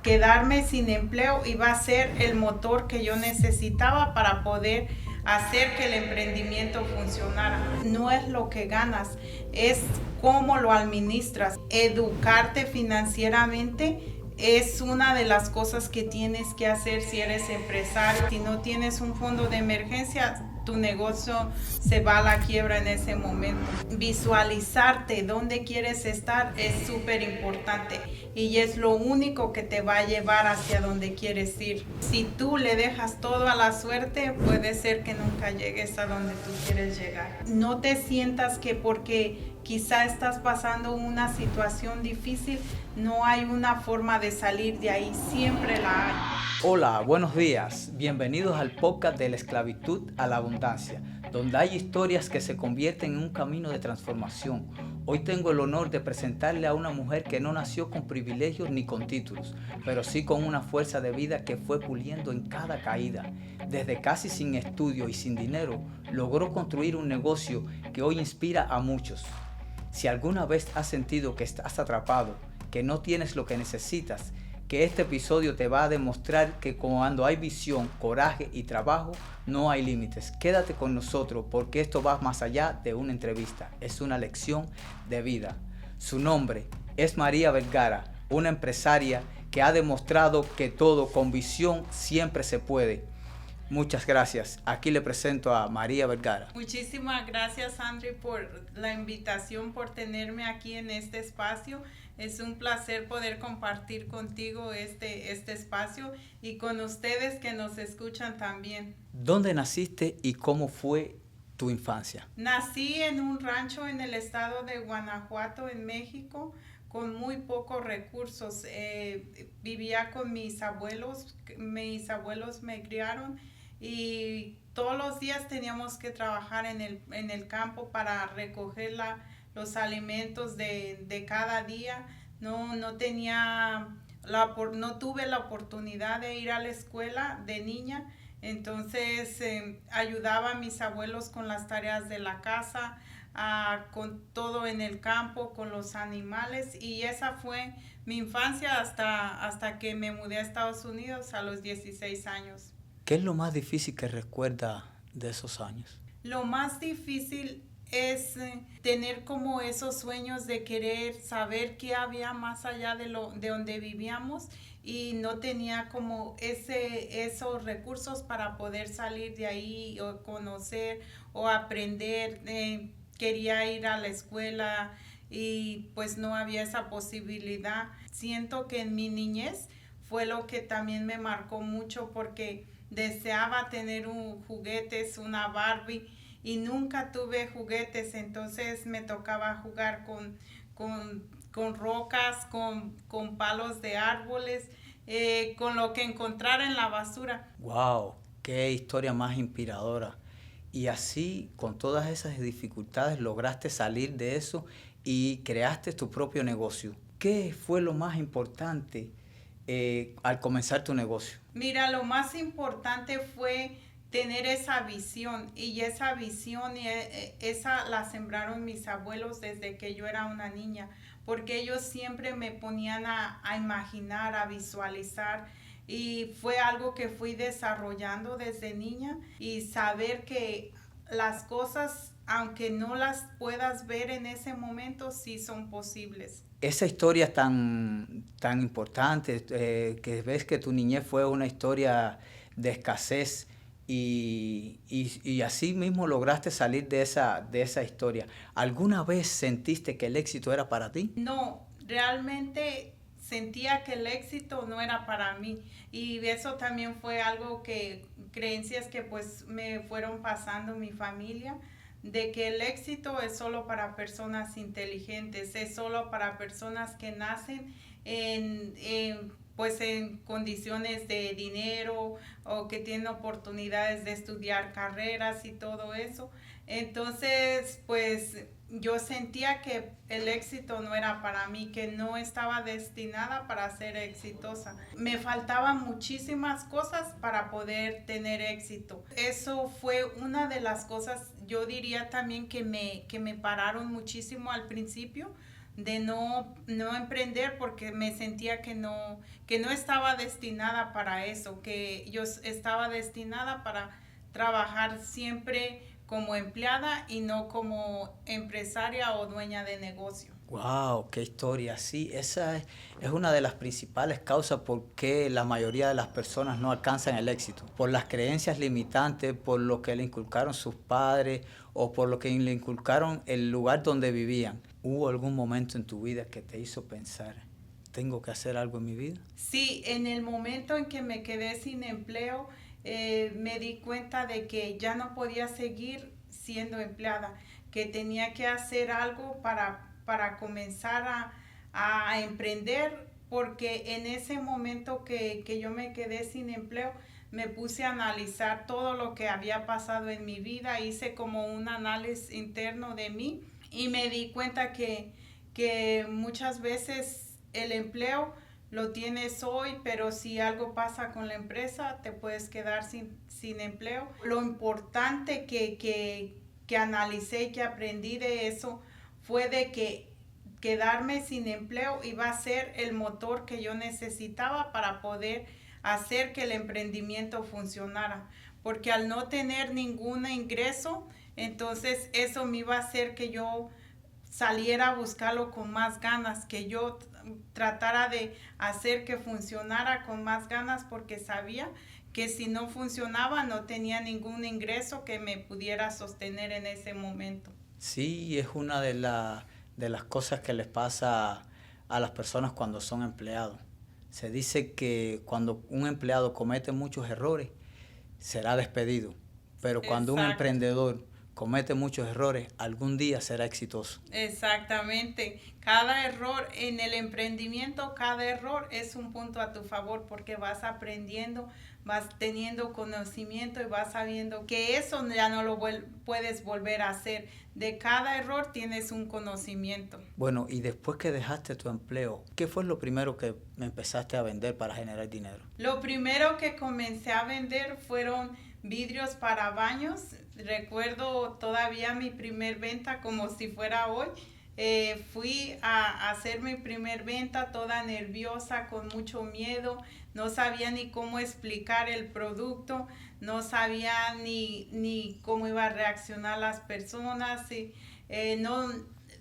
quedarme sin empleo iba a ser el motor que yo necesitaba para poder hacer que el emprendimiento funcionara. No es lo que ganas, es cómo lo administras. Educarte financieramente es una de las cosas que tienes que hacer si eres empresario. Si no tienes un fondo de emergencia, tu negocio se va a la quiebra en ese momento. Visualizarte dónde quieres estar es súper importante y es lo único que te va a llevar hacia donde quieres ir. Si tú le dejas todo a la suerte, puede ser que nunca llegues a donde tú quieres llegar. No te sientas que porque quizá estás pasando una situación difícil, no hay una forma de salir de ahí, siempre la hay. Hola, buenos días. Bienvenidos al podcast de la esclavitud a la abundancia, donde hay historias que se convierten en un camino de transformación. Hoy tengo el honor de presentarle a una mujer que no nació con privilegios ni con títulos, pero sí con una fuerza de vida que fue puliendo en cada caída. Desde casi sin estudio y sin dinero, logró construir un negocio que hoy inspira a muchos. Si alguna vez has sentido que estás atrapado, que no tienes lo que necesitas, que este episodio te va a demostrar que cuando hay visión, coraje y trabajo, no hay límites. Quédate con nosotros porque esto va más allá de una entrevista, es una lección de vida. Su nombre es María Vergara, una empresaria que ha demostrado que todo con visión siempre se puede. Muchas gracias. Aquí le presento a María Vergara. Muchísimas gracias, Andri, por la invitación, por tenerme aquí en este espacio. Es un placer poder compartir contigo este espacio y con ustedes que nos escuchan también. ¿Dónde naciste y cómo fue tu infancia? Nací en un rancho en el estado de Guanajuato, en México, con muy pocos recursos. Vivía con mis abuelos me criaron y todos los días teníamos que trabajar en el campo para recoger los alimentos de cada día. No tenía no tuve la oportunidad de ir a la escuela de niña, entonces ayudaba a mis abuelos con las tareas de la casa, con todo en el campo, con los animales, y esa fue mi infancia hasta que me mudé a Estados Unidos a los 16 años. ¿Qué es lo más difícil que recuerda de esos años? Lo más difícil es tener como esos sueños de querer saber qué había más allá de donde vivíamos y no tenía como esos recursos para poder salir de ahí o conocer o aprender. Quería ir a la escuela y pues no había esa posibilidad. Siento que en mi niñez fue lo que también me marcó mucho porque deseaba tener juguetes, una Barbie, y nunca tuve juguetes, entonces me tocaba jugar con rocas, con palos de árboles, con lo que encontrara en la basura. ¡Wow! ¡Qué historia más inspiradora! Y así, con todas esas dificultades, lograste salir de eso y creaste tu propio negocio. ¿Qué fue lo más importante al comenzar tu negocio? Mira, lo más importante fue tener esa visión y esa visión esa la sembraron mis abuelos desde que yo era una niña, porque ellos siempre me ponían a imaginar, a visualizar, y fue algo que fui desarrollando desde niña, y saber que las cosas, aunque no las puedas ver en ese momento, sí son posibles. Esa historia tan importante, que ves que tu niñez fue una historia de escasez y así mismo lograste salir de esa historia. ¿Alguna vez sentiste que el éxito era para ti? No, realmente sentía que el éxito no era para mí, y eso también fue algo creencias que pues me fueron pasando mi familia, de que el éxito es solo para personas inteligentes, es solo para personas que nacen pues en condiciones de dinero o que tienen oportunidades de estudiar carreras y todo eso. Entonces, pues yo sentía que el éxito no era para mí, que no estaba destinada para ser exitosa. Me faltaban muchísimas cosas para poder tener éxito. Eso fue una de las cosas, yo diría también que me pararon muchísimo al principio, de no emprender porque me sentía que no estaba destinada para eso, que yo estaba destinada para trabajar siempre como empleada y no como empresaria o dueña de negocio. Wow, qué historia. Sí, es una de las principales causas por qué la mayoría de las personas no alcanzan el éxito. Por las creencias limitantes, por lo que le inculcaron sus padres o por lo que le inculcaron el lugar donde vivían. ¿Hubo algún momento en tu vida que te hizo pensar, tengo que hacer algo en mi vida? Sí, en el momento en que me quedé sin empleo, me di cuenta de que ya no podía seguir siendo empleada, que tenía que hacer algo para comenzar a emprender, porque en ese momento que yo me quedé sin empleo, me puse a analizar todo lo que había pasado en mi vida, hice como un análisis interno de mí y me di cuenta que muchas veces el empleo lo tienes hoy, pero si algo pasa con la empresa, te puedes quedar sin empleo. Lo importante que analicé y que aprendí de eso fue de que quedarme sin empleo iba a ser el motor que yo necesitaba para poder hacer que el emprendimiento funcionara. Porque al no tener ningún ingreso, entonces eso me iba a hacer que yo saliera a buscarlo con más ganas, que yo tratara de hacer que funcionara con más ganas porque sabía que si no funcionaba no tenía ningún ingreso que me pudiera sostener en ese momento. Sí, es una de las cosas que les pasa a las personas cuando son empleados. Se dice que cuando un empleado comete muchos errores, será despedido. Pero cuando un Exacto. emprendedor comete muchos errores, algún día será exitoso. Exactamente. Cada error en el emprendimiento, cada error es un punto a tu favor porque vas aprendiendo, vas teniendo conocimiento y vas sabiendo que eso ya no lo puedes volver a hacer. De cada error tienes un conocimiento. Bueno, y después que dejaste tu empleo, ¿qué fue lo primero que empezaste a vender para generar dinero? Lo primero que comencé a vender fueron vidrios para baños. Recuerdo todavía mi primer venta como si fuera hoy. Fui a hacer mi primer venta toda nerviosa, con mucho miedo. No sabía ni cómo explicar el producto, no sabía ni cómo iba a reaccionar las personas.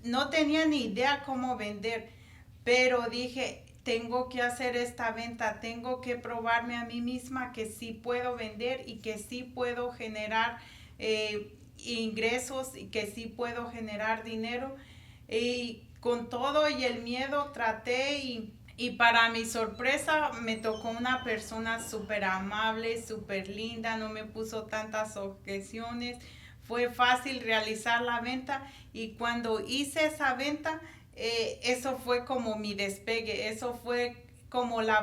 No tenía ni idea cómo vender, pero dije, tengo que hacer esta venta, tengo que probarme a mí misma que sí puedo vender y que sí puedo generar ingresos y que sí puedo generar dinero. Y con todo y el miedo traté y para mi sorpresa me tocó una persona súper amable, súper linda, no me puso tantas objeciones, fue fácil realizar la venta y cuando hice esa venta, eso fue como mi despegue, eso fue como la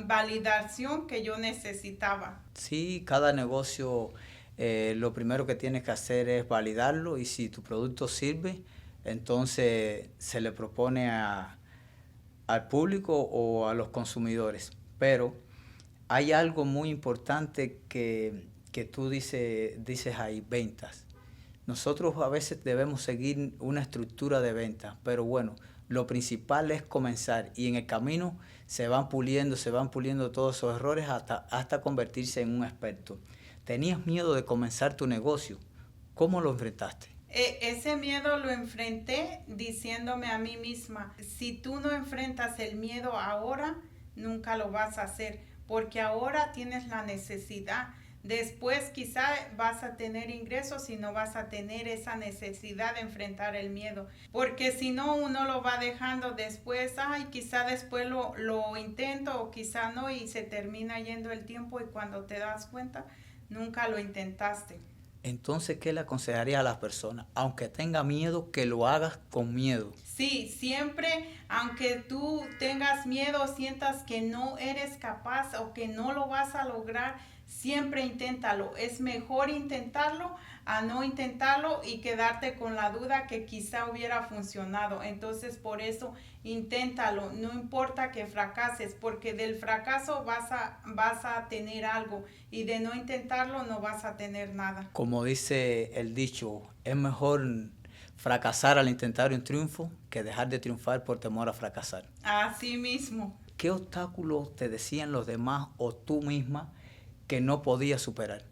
validación que yo necesitaba. Sí, cada negocio lo primero que tienes que hacer es validarlo y si tu producto sirve, entonces se le propone al público o a los consumidores. Pero hay algo muy importante que tú dices ahí, ventas. Nosotros a veces debemos seguir una estructura de venta, pero bueno, lo principal es comenzar y en el camino se van puliendo todos esos errores hasta convertirse en un experto. ¿Tenías miedo de comenzar tu negocio? ¿Cómo lo enfrentaste? Ese miedo lo enfrenté diciéndome a mí misma, si tú no enfrentas el miedo ahora, nunca lo vas a hacer, porque ahora tienes la necesidad. Después quizá vas a tener ingresos y no vas a tener esa necesidad de enfrentar el miedo. Porque si no, uno lo va dejando después, ay, quizá después lo intento o quizá no y se termina yendo el tiempo y cuando te das cuenta, nunca lo intentaste. Entonces, ¿qué le aconsejarías a las personas? Aunque tenga miedo, que lo hagas con miedo. Sí, siempre, aunque tú tengas miedo, sientas que no eres capaz o que no lo vas a lograr, siempre inténtalo. Es mejor intentarlo a no intentarlo y quedarte con la duda que quizá hubiera funcionado. Entonces, por eso, inténtalo. No importa que fracases, porque del fracaso vas a tener algo y de no intentarlo no vas a tener nada. Como dice el dicho, es mejor Fracasar al intentar un triunfo que dejar de triunfar por temor a fracasar. Así mismo. ¿Qué obstáculos te decían los demás o tú misma que no podías superar?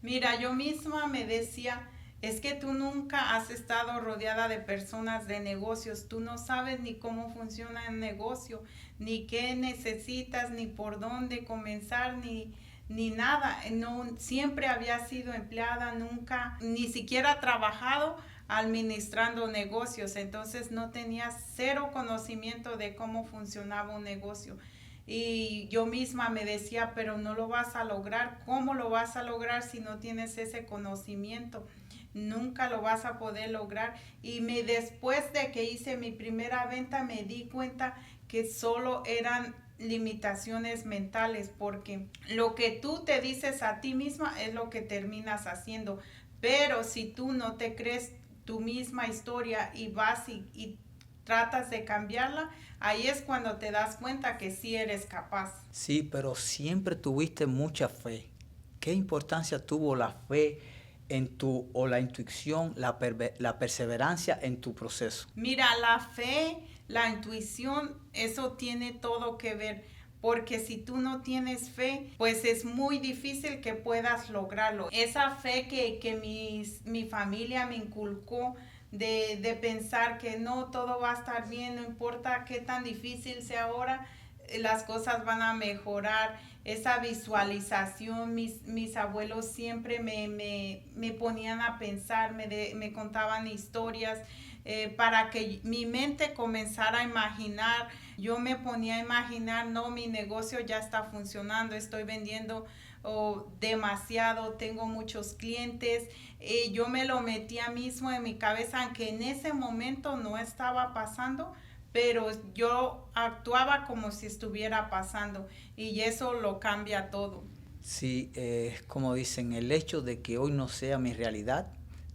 Mira, yo misma me decía, es que tú nunca has estado rodeada de personas de negocios, tú no sabes ni cómo funciona el negocio, ni qué necesitas, ni por dónde comenzar, ni nada. No, siempre había sido empleada, nunca, ni siquiera trabajado administrando negocios, entonces no tenía cero conocimiento de cómo funcionaba un negocio. Y yo misma me decía, pero no lo vas a lograr. ¿Cómo lo vas a lograr si no tienes ese conocimiento? Nunca lo vas a poder lograr. Y después de que hice mi primera venta me di cuenta que solo eran limitaciones mentales, porque lo que tú te dices a ti misma es lo que terminas haciendo. Pero si tú no te crees tu misma historia y vas y tratas de cambiarla, ahí es cuando te das cuenta que sí eres capaz. Sí, pero siempre tuviste mucha fe. ¿Qué importancia tuvo la fe o la intuición, la perseverancia en tu proceso? Mira, la fe, la intuición, eso tiene todo que ver. Porque si tú no tienes fe, pues es muy difícil que puedas lograrlo. Esa fe que mi familia me inculcó de pensar que no, todo va a estar bien, no importa qué tan difícil sea ahora, las cosas van a mejorar. Esa visualización, mis abuelos siempre me ponían a pensar, me contaban historias para que mi mente comenzara a imaginar. Yo me ponía a imaginar, no, mi negocio ya está funcionando, estoy vendiendo demasiado, tengo muchos clientes. Yo me lo metía mismo en mi cabeza, aunque en ese momento no estaba pasando, pero yo actuaba como si estuviera pasando y eso lo cambia todo. Sí, como dicen, el hecho de que hoy no sea mi realidad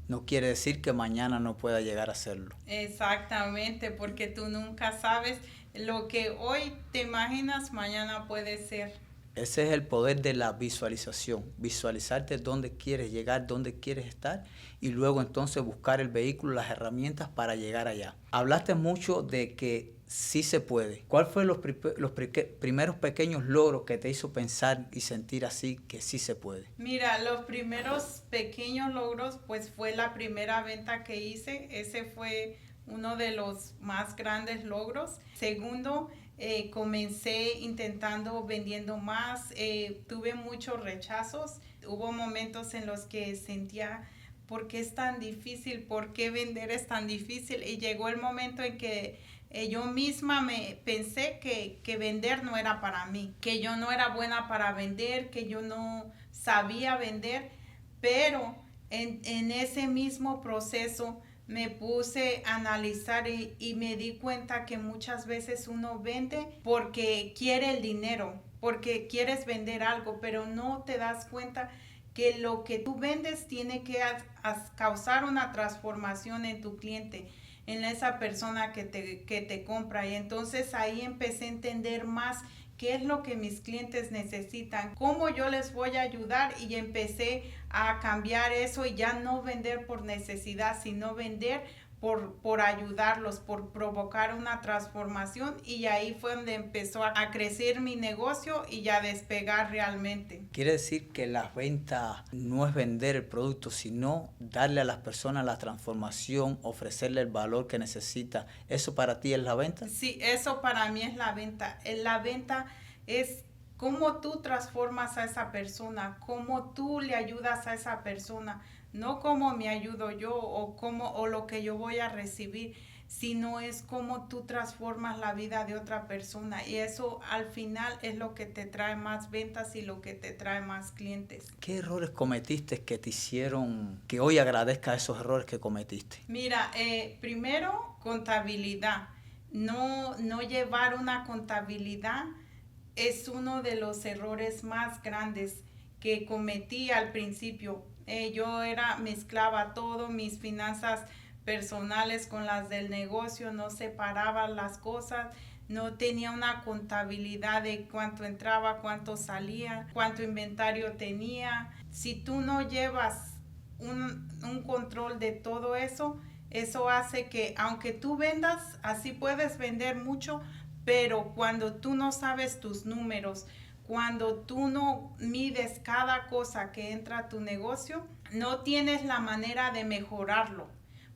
no quiere decir que mañana no pueda llegar a serlo. Exactamente, porque tú nunca sabes lo que hoy te imaginas, mañana puede ser. Ese es el poder de la visualización, visualizarte dónde quieres llegar, dónde quieres estar y luego entonces buscar el vehículo, las herramientas para llegar allá. Hablaste mucho de que sí se puede. ¿Cuál fue los primeros pequeños logros que te hizo pensar y sentir así que sí se puede? Mira, los primeros pequeños logros pues fue la primera venta que hice, ese fue uno de los más grandes logros. Segundo, comencé intentando vendiendo más, tuve muchos rechazos, hubo momentos en los que sentía, ¿por qué es tan difícil? ¿Por qué vender es tan difícil? Y llegó el momento en que yo misma me pensé que vender no era para mí, que yo no era buena para vender, que yo no sabía vender, pero en ese mismo proceso me puse a analizar y me di cuenta que muchas veces uno vende porque quiere el dinero, porque quieres vender algo, pero no te das cuenta que lo que tú vendes tiene que causar una transformación en tu cliente, en esa persona que te compra. Y entonces ahí empecé a entender más qué es lo que mis clientes necesitan, cómo yo les voy a ayudar, y empecé a cambiar eso y ya no vender por necesidad, sino vender por ayudarlos, por provocar una transformación, y ahí fue donde empezó a crecer mi negocio y a despegar realmente. Quiere decir que la venta no es vender el producto, sino darle a las personas la transformación, ofrecerle el valor que necesita. ¿Eso para ti es la venta? Sí, eso para mí es la venta. La venta es cómo tú transformas a esa persona, cómo tú le ayudas a esa persona, no cómo me ayudo yo o lo que yo voy a recibir, sino es cómo tú transformas la vida de otra persona, y eso al final es lo que te trae más ventas y lo que te trae más clientes. ¿Qué errores cometiste que te hicieron que hoy agradezcas esos errores que cometiste? Mira, primero, contabilidad. No llevar una contabilidad es uno de los errores más grandes que cometí al principio. Yo mezclaba todo, mis finanzas personales con las del negocio, no separaba las cosas, no tenía una contabilidad de cuánto entraba, cuánto salía, cuánto inventario tenía. Si tú no llevas un control de todo eso, Eso hace que aunque tú vendas, así puedes vender mucho, pero cuando tú no sabes tus números, cuando tú no mides cada cosa que entra a tu negocio, no tienes la manera de mejorarlo.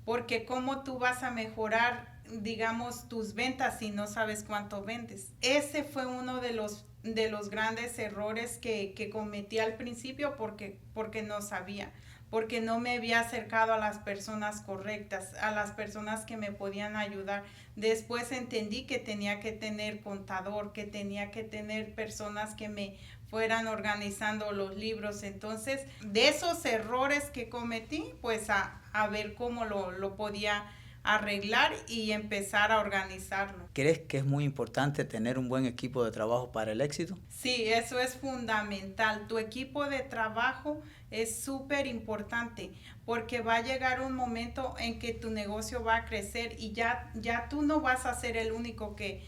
Porque ¿cómo tú vas a mejorar, digamos, tus ventas si no sabes cuánto vendes? Ese fue uno de los grandes errores que cometí al principio porque no sabía, porque no me había acercado a las personas correctas, a las personas que me podían ayudar. Después entendí que tenía que tener contador, que tenía que tener personas que me fueran organizando los libros. Entonces, de esos errores que cometí, pues a ver cómo lo podía arreglar y empezar a organizarlo. ¿Crees que es muy importante tener un buen equipo de trabajo para el éxito? Sí, eso es fundamental. Tu equipo de trabajo es súper importante porque va a llegar un momento en que tu negocio va a crecer y ya tú no vas a ser el único que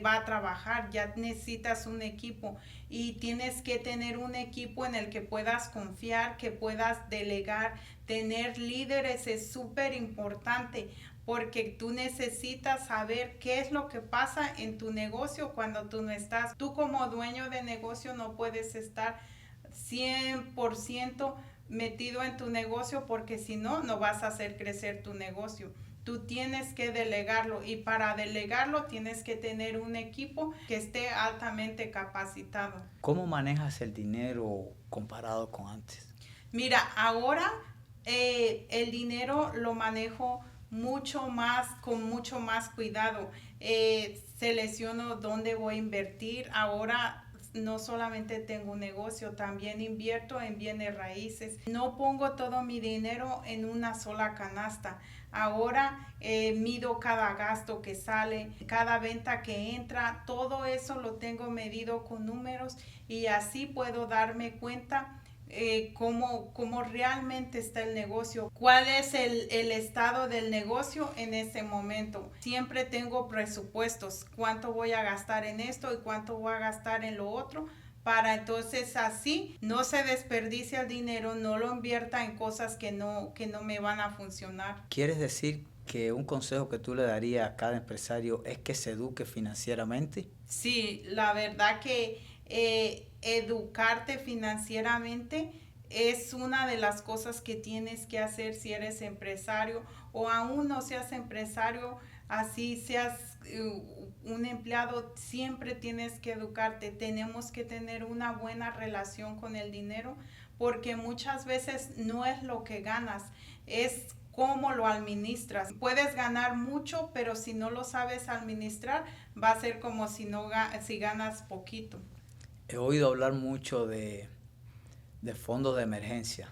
va a trabajar, ya necesitas un equipo y tienes que tener un equipo en el que puedas confiar, que puedas delegar, tener líderes es súper importante porque tú necesitas saber qué es lo que pasa en tu negocio cuando tú no estás. Tú como dueño de negocio no puedes estar 100% metido en tu negocio porque si no, no vas a hacer crecer tu negocio. Tú tienes que delegarlo y para delegarlo tienes que tener un equipo que esté altamente capacitado. ¿Cómo manejas el dinero comparado con antes? Mira, ahora el dinero lo manejo mucho más, con mucho más cuidado. Selecciono dónde voy a invertir. Ahora no solamente tengo un negocio, también invierto en bienes raíces. No pongo todo mi dinero en una sola canasta. Ahora mido cada gasto que sale, cada venta que entra, todo eso lo tengo medido con números y así puedo darme cuenta cómo realmente está el negocio, cuál es el estado del negocio en ese momento. Siempre tengo presupuestos, cuánto voy a gastar en esto y cuánto voy a gastar en lo otro, para entonces así no se desperdicia el dinero, no lo invierta en cosas que no me van a funcionar. ¿Quieres decir que un consejo que tú le darías a cada empresario es que se eduque financieramente? Sí, la verdad que educarte financieramente es una de las cosas que tienes que hacer si eres empresario o aún no seas empresario, así seas un empleado, siempre tienes que educarte. Tenemos que tener una buena relación con el dinero porque muchas veces no es lo que ganas, es cómo lo administras. Puedes ganar mucho, pero si no lo sabes administrar, va a ser como si ganas poquito. He oído hablar mucho de fondos de emergencia.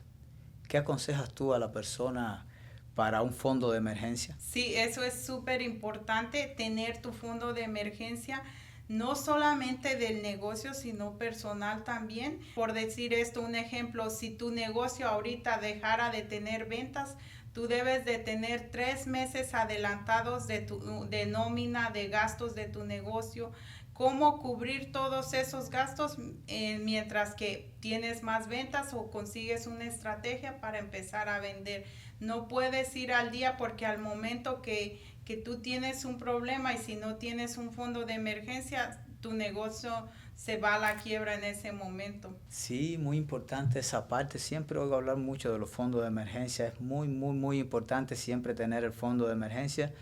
¿Qué aconsejas tú a la persona para un fondo de emergencia? Sí, eso es súper importante, tener tu fondo de emergencia, no solamente del negocio, sino personal también. Por decir esto, un ejemplo, si tu negocio ahorita dejara de tener ventas, tú debes de tener 3 meses adelantados de nómina, de gastos de tu negocio, cómo cubrir todos esos gastos mientras que tienes más ventas o consigues una estrategia para empezar a vender. No puedes ir al día porque al momento que tú tienes un problema y si no tienes un fondo de emergencia, tu negocio se va a la quiebra en ese momento. Sí, muy importante esa parte. Siempre oigo hablar mucho de los fondos de emergencia. Es muy importante siempre tener el fondo de emergencia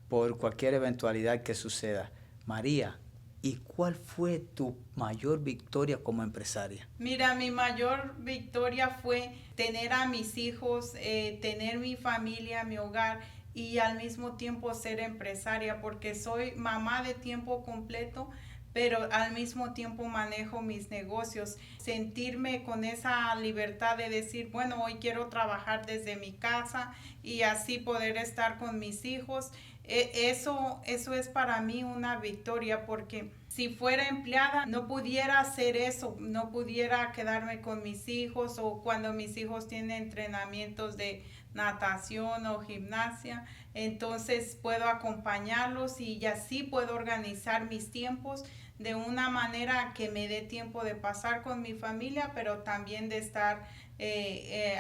por cualquier eventualidad que suceda. María, ¿y cuál fue tu mayor victoria como empresaria? Mira, mi mayor victoria fue tener a mis hijos, tener mi familia, mi hogar y al mismo tiempo ser empresaria porque soy mamá de tiempo completo, pero al mismo tiempo manejo mis negocios. Sentirme con esa libertad de decir, bueno, hoy quiero trabajar desde mi casa y así poder estar con mis hijos. Eso es para mí una victoria porque si fuera empleada no pudiera hacer eso, no pudiera quedarme con mis hijos o cuando mis hijos tienen entrenamientos de natación o gimnasia, entonces puedo acompañarlos y así puedo organizar mis tiempos de una manera que me dé tiempo de pasar con mi familia, pero también de estar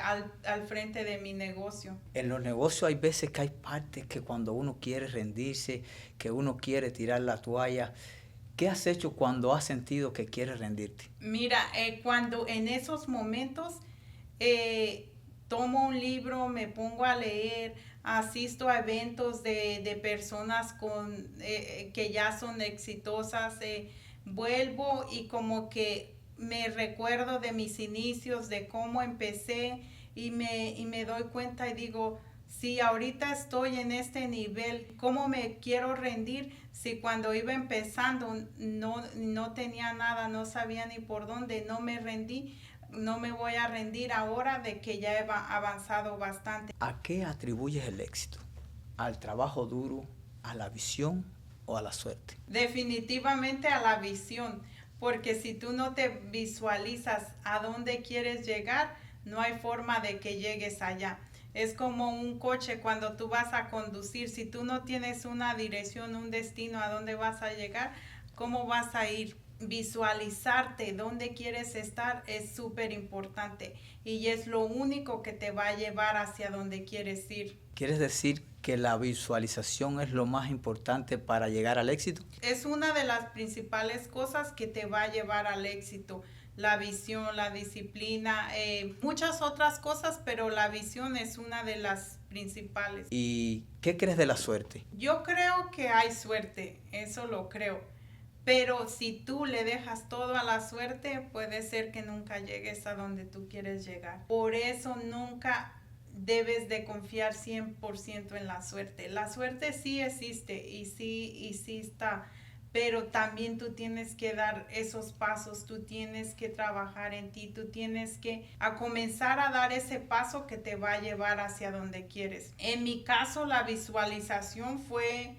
al frente de mi negocio. En los negocios hay veces que hay partes que cuando uno quiere rendirse, que uno quiere tirar la toalla. ¿Qué has hecho cuando has sentido que quieres rendirte? Mira, cuando en esos momentos eh, tomo un libro, me pongo a leer, asisto a eventos de personas que ya son exitosas, vuelvo y como que me recuerdo de mis inicios, de cómo empecé y me doy cuenta y digo, si ahorita estoy en este nivel, ¿cómo me quiero rendir si cuando iba empezando no tenía nada, no sabía ni por dónde, no me rendí? No me voy a rendir ahora de que ya he avanzado bastante. ¿A qué atribuyes el éxito? ¿Al trabajo duro, a la visión o a la suerte? Definitivamente a la visión, porque si tú no te visualizas a dónde quieres llegar, no hay forma de que llegues allá. Es como un coche cuando tú vas a conducir, si tú no tienes una dirección, un destino a dónde vas a llegar, ¿cómo vas a ir? Visualizarte dónde quieres estar es súper importante y es lo único que te va a llevar hacia donde quieres ir. ¿Quieres decir que la visualización es lo más importante para llegar al éxito? Es una de las principales cosas que te va a llevar al éxito. La visión, la disciplina, muchas otras cosas, pero la visión es una de las principales. ¿Y qué crees de la suerte? Yo creo que hay suerte, eso lo creo. Pero si tú le dejas todo a la suerte, puede ser que nunca llegues a donde tú quieres llegar. Por eso nunca debes de confiar 100% en la suerte. La suerte sí existe y sí está, pero también tú tienes que dar esos pasos, tú tienes que trabajar en ti, tú tienes que comenzar a dar ese paso que te va a llevar hacia donde quieres. En mi caso, la visualización fue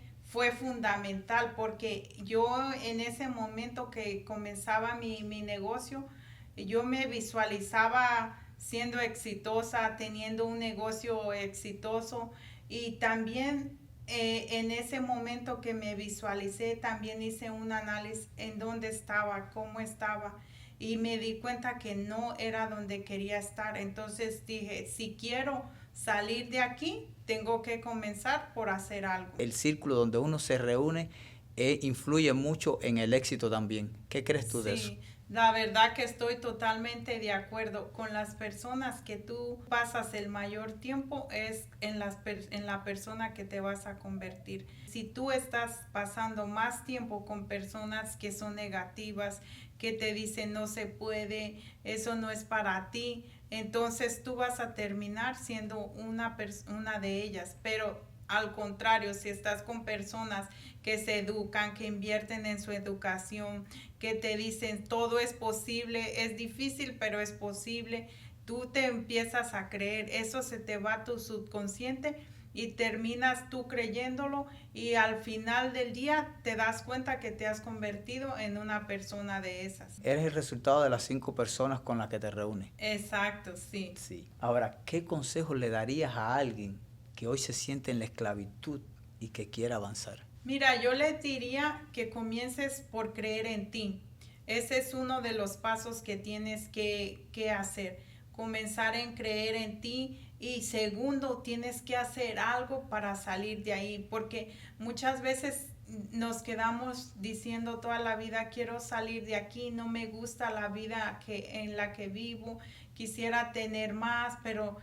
fundamental porque yo en ese momento que comenzaba mi negocio, yo me visualizaba siendo exitosa, teniendo un negocio exitoso y también en ese momento que me visualicé, también hice un análisis en dónde estaba, cómo estaba y me di cuenta que no era donde quería estar. Entonces dije, si quiero salir de aquí, tengo que comenzar por hacer algo. El círculo donde uno se reúne influye mucho en el éxito también. ¿Qué crees tú de eso? Sí, la verdad que estoy totalmente de acuerdo. Con las personas que tú pasas el mayor tiempo es en la persona que te vas a convertir. Si tú estás pasando más tiempo con personas que son negativas, que te dicen no se puede, eso no es para ti, entonces tú vas a terminar siendo una de ellas. Pero al contrario, si estás con personas que se educan, que invierten en su educación, que te dicen todo es posible, es difícil, pero es posible, tú te empiezas a creer, eso se te va a tu subconsciente y terminas tú creyéndolo y al final del día te das cuenta que te has convertido en una persona de esas. Eres el resultado de las 5 personas con las que te reúnes. Exacto, sí. Sí. Ahora, ¿qué consejos le darías a alguien que hoy se siente en la esclavitud y que quiera avanzar? Mira, yo le diría que comiences por creer en ti. Ese es uno de los pasos que tienes que hacer. Comenzar en creer en ti y segundo, tienes que hacer algo para salir de ahí porque muchas veces nos quedamos diciendo toda la vida quiero salir de aquí, no me gusta la vida en la que vivo, quisiera tener más, pero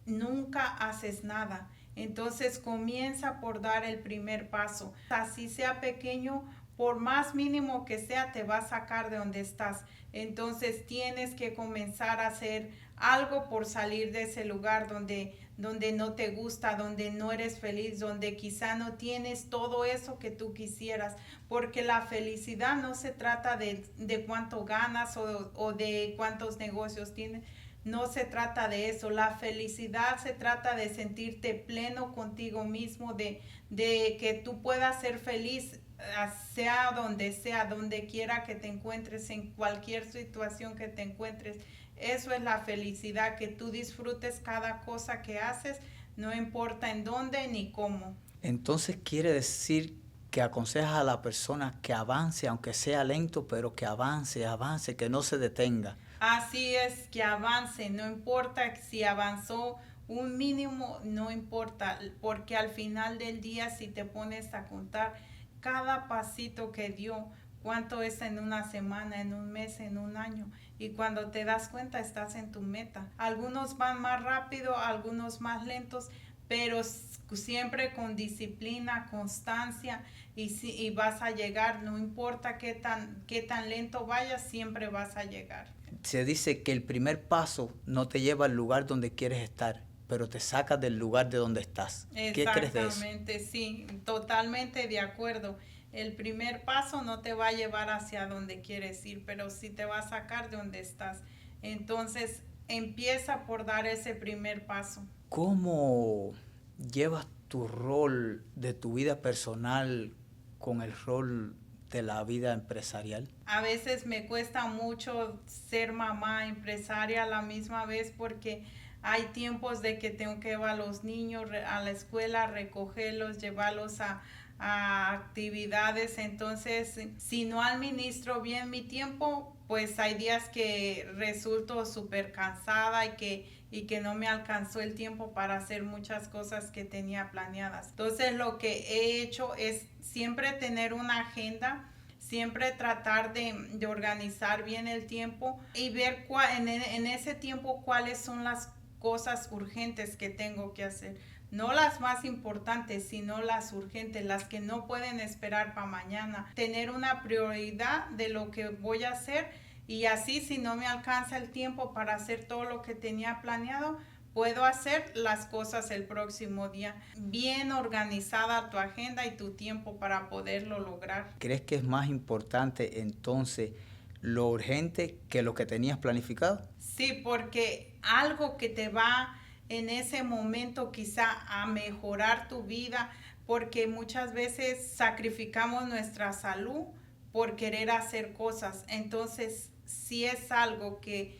nunca haces nada. Entonces comienza por dar el primer paso. Así sea pequeño, por más mínimo que sea, te va a sacar de donde estás. Entonces tienes que comenzar a hacer algo por salir de ese lugar donde no te gusta, donde no eres feliz, donde quizá no tienes todo eso que tú quisieras. Porque la felicidad no se trata de cuánto ganas o de cuántos negocios tienes. No se trata de eso, la felicidad se trata de sentirte pleno contigo mismo, de que tú puedas ser feliz, sea donde quiera que te encuentres, en cualquier situación que te encuentres. Eso es la felicidad, que tú disfrutes cada cosa que haces, no importa en dónde ni cómo. Entonces quiere decir que aconsejas a la persona que avance, aunque sea lento, pero que avance, que no se detenga. Así es, que avance, no importa si avanzó un mínimo, no importa, porque al final del día si te pones a contar cada pasito que dio, cuánto es en una semana, en un mes, en un año, y cuando te das cuenta estás en tu meta. Algunos van más rápido, algunos más lentos, pero siempre con disciplina, constancia, y vas a llegar, no importa qué tan lento vayas, siempre vas a llegar. Se dice que el primer paso no te lleva al lugar donde quieres estar, pero te saca del lugar de donde estás. ¿Qué crees de eso? Exactamente, sí, totalmente de acuerdo. El primer paso no te va a llevar hacia donde quieres ir, pero sí te va a sacar de donde estás. Entonces, empieza por dar ese primer paso. ¿Cómo llevas tu rol de tu vida personal con el rol de la vida empresarial? A veces me cuesta mucho ser mamá empresaria a la misma vez porque hay tiempos de que tengo que llevar a los niños a la escuela, recogerlos, llevarlos a actividades. Entonces, si no administro bien mi tiempo, pues hay días que resulto súper cansada y que no me alcanzó el tiempo para hacer muchas cosas que tenía planeadas. Entonces, lo que he hecho es siempre tener una agenda, siempre tratar de organizar bien el tiempo y ver en ese tiempo cuáles son las cosas urgentes que tengo que hacer. No las más importantes, sino las urgentes, las que no pueden esperar para mañana. Tener una prioridad de lo que voy a hacer y así si no me alcanza el tiempo para hacer todo lo que tenía planeado, puedo hacer las cosas el próximo día. Bien organizada tu agenda y tu tiempo para poderlo lograr. ¿Crees que es más importante entonces lo urgente que lo que tenías planificado? Sí, porque algo que te va en ese momento quizá a mejorar tu vida, porque muchas veces sacrificamos nuestra salud por querer hacer cosas. Entonces, si es algo que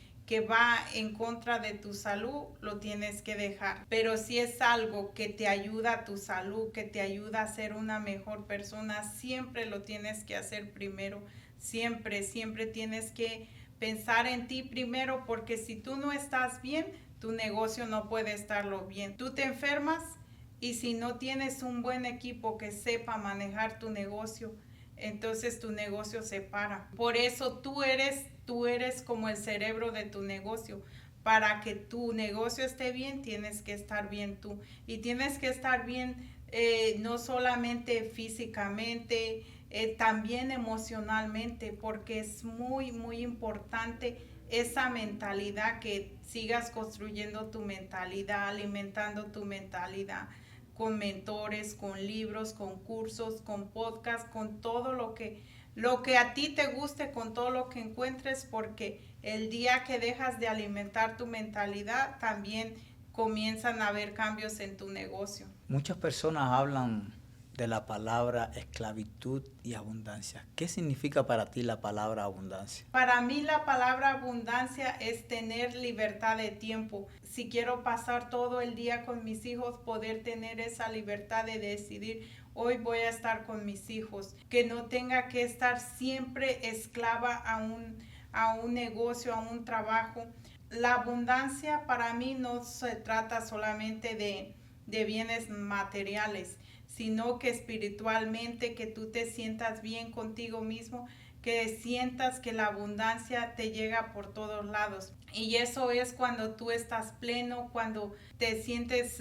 va en contra de tu salud, lo tienes que dejar. Pero si es algo que te ayuda a tu salud, que te ayuda a ser una mejor persona, siempre lo tienes que hacer primero. Siempre, siempre tienes que pensar en ti primero, porque si tú no estás bien, tu negocio no puede estarlo bien. Tú te enfermas y si no tienes un buen equipo que sepa manejar tu negocio, entonces tu negocio se para. Por eso tú eres como el cerebro de tu negocio. Para que tu negocio esté bien, tienes que estar bien tú. Y tienes que estar bien no solamente físicamente, también emocionalmente, porque es muy, muy importante esa mentalidad, que sigas construyendo tu mentalidad, alimentando tu mentalidad con mentores, con libros, con cursos, con podcasts, con todo lo que a ti te guste, con todo lo que encuentres, porque el día que dejas de alimentar tu mentalidad, también comienzan a haber cambios en tu negocio. Muchas personas hablan de la palabra esclavitud y abundancia. ¿Qué significa para ti la palabra abundancia? Para mí la palabra abundancia es tener libertad de tiempo. Si quiero pasar todo el día con mis hijos, poder tener esa libertad de decidir, hoy voy a estar con mis hijos. Que no tenga que estar siempre esclava a un negocio, a un trabajo. La abundancia para mí no se trata solamente de bienes materiales, sino que espiritualmente, que tú te sientas bien contigo mismo, que sientas que la abundancia te llega por todos lados. Y eso es cuando tú estás pleno, cuando te sientes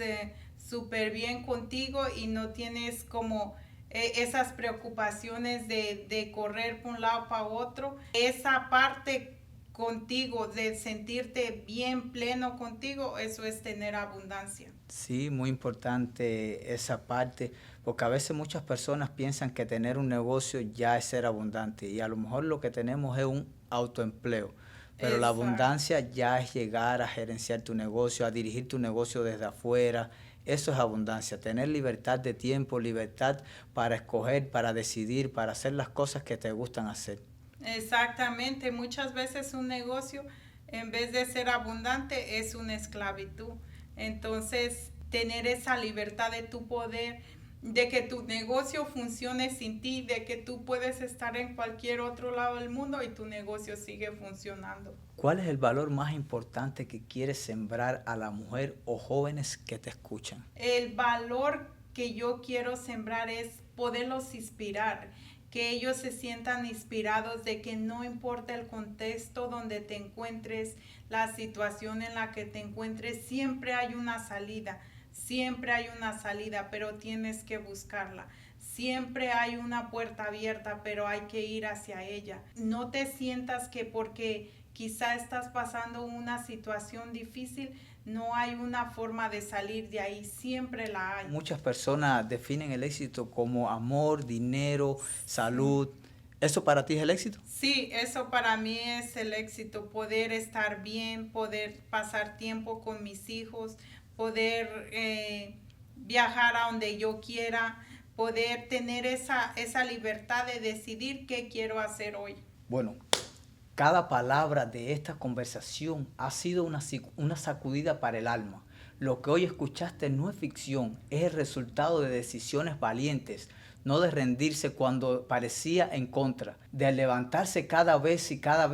súper bien contigo y no tienes como esas preocupaciones de correr por un lado para otro. Esa parte contigo, de sentirte bien pleno contigo, eso es tener abundancia. Sí, muy importante esa parte, porque a veces muchas personas piensan que tener un negocio ya es ser abundante y a lo mejor lo que tenemos es un autoempleo, pero la abundancia ya es llegar a gerenciar tu negocio, a dirigir tu negocio desde afuera. Eso es abundancia, tener libertad de tiempo, libertad para escoger, para decidir, para hacer las cosas que te gustan hacer. Exactamente, muchas veces un negocio, en vez de ser abundante, es una esclavitud. Entonces, tener esa libertad de tu poder de que tu negocio funcione sin ti, de que tú puedes estar en cualquier otro lado del mundo y tu negocio sigue funcionando. ¿Cuál es el valor más importante que quieres sembrar a la mujer o jóvenes que te escuchan? El valor que yo quiero sembrar es poderlos inspirar, que ellos se sientan inspirados de que no importa el contexto donde te encuentres, la situación en la que te encuentres, siempre hay una salida. Siempre hay una salida, pero tienes que buscarla. Siempre hay una puerta abierta, pero hay que ir hacia ella. No te sientas que porque quizá estás pasando una situación difícil, no hay una forma de salir de ahí. Siempre la hay. Muchas personas definen el éxito como amor, dinero, salud. ¿Eso para ti es el éxito? Sí, eso para mí es el éxito, poder estar bien, poder pasar tiempo con mis hijos, poder viajar a donde yo quiera, poder tener esa libertad de decidir qué quiero hacer hoy. Bueno, cada palabra de esta conversación ha sido una sacudida para el alma. Lo que hoy escuchaste no es ficción, es el resultado de decisiones valientes, no de rendirse cuando parecía en contra, de levantarse cada vez y cada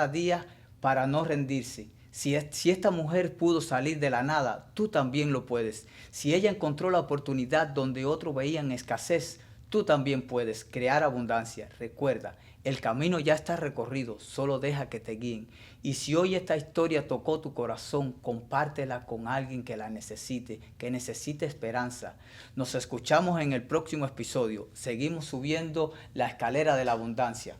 día para no rendirse. Si esta mujer pudo salir de la nada, tú también lo puedes. Si ella encontró la oportunidad donde otros veían escasez, tú también puedes crear abundancia. Recuerda, el camino ya está recorrido, solo deja que te guíen. Y si hoy esta historia tocó tu corazón, compártela con alguien que la necesite, que necesite esperanza. Nos escuchamos en el próximo episodio. Seguimos subiendo la escalera de la abundancia.